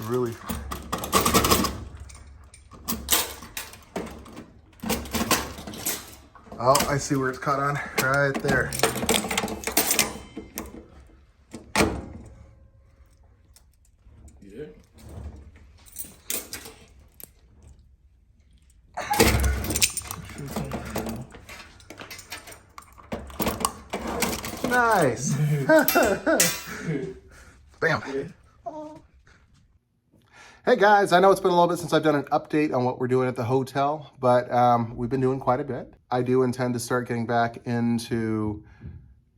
Really. Oh, I see where it's caught on. Right there. Yeah. Nice. Bam. Hey guys, I know it's been a little bit since I've done an update on what we're doing at the hotel, but we've been doing quite a bit. I do intend to start getting back into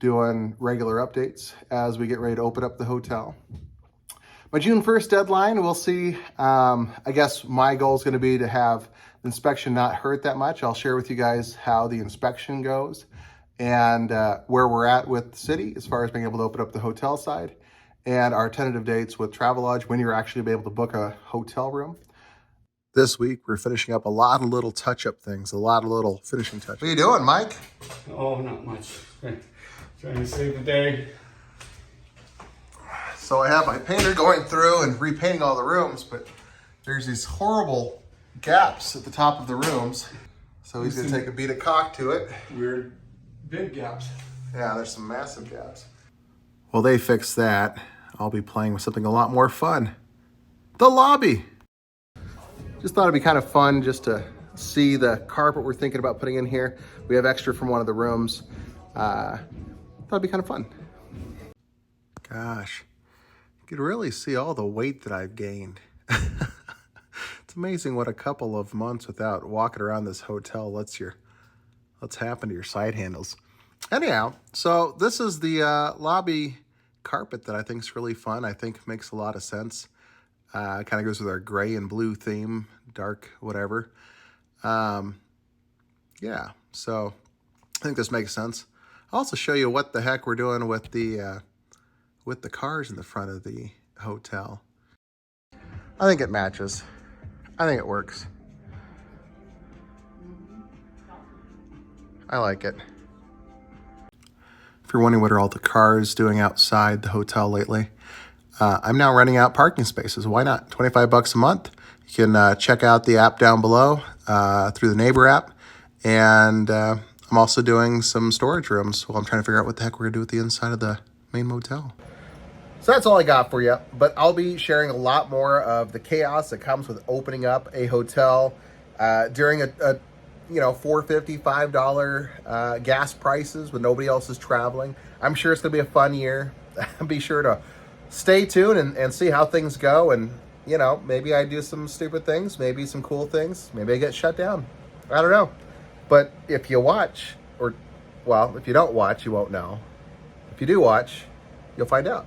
doing regular updates as we get ready to open up the hotel. My June 1st deadline, we'll see. I guess my goal is going to be to have the inspection not hurt that much. I'll share with you guys how the inspection goes and where we're at with the city as far as being able to open up the hotel side, and our tentative dates with Travelodge when you're actually be able to book a hotel room. This week, we're finishing up a lot of little touch-up things, a lot of little finishing touches. What are you doing, Mike? Oh, not much. Trying to save the day. So I have my painter going through and repainting all the rooms, but there's these horrible gaps at the top of the rooms. So he's gonna take a bead of caulk to it. Weird big gaps. Yeah, there's some massive gaps. Well, they fixed that. I'll be playing with something a lot more fun. The lobby. Just thought it'd be kind of fun just to see the carpet we're thinking about putting in here. We have extra from one of the rooms. Thought it'd be kind of fun. Gosh, you could really see all the weight that I've gained. It's amazing what a couple of months without walking around this hotel lets happen to your side handles. Anyhow, so this is the lobby carpet that I think is really fun. I think makes a lot of sense. Kind of goes with our gray and blue theme, dark, whatever. Yeah, so I think this makes sense. I'll also show you what the heck we're doing with the cars in the front of the hotel. I think it matches. I think it works. I like it. If you're wondering what are all the cars doing outside the hotel lately, I'm now renting out parking spaces. Why not? 25 bucks a month. You can check out the app down below through the Neighbor app. And I'm also doing some storage rooms while I'm trying to figure out what the heck we're gonna do with the inside of the main motel. So that's all I got for you, but I'll be sharing a lot more of the chaos that comes with opening up a hotel during a $4.50, $5 gas prices when nobody else is traveling. I'm sure it's gonna be a fun year. Be sure to stay tuned and see how things go, and maybe I do some stupid things, maybe some cool things, maybe I get shut down. I don't know. But if you watch, if you don't watch, you won't know. If you do watch, you'll find out.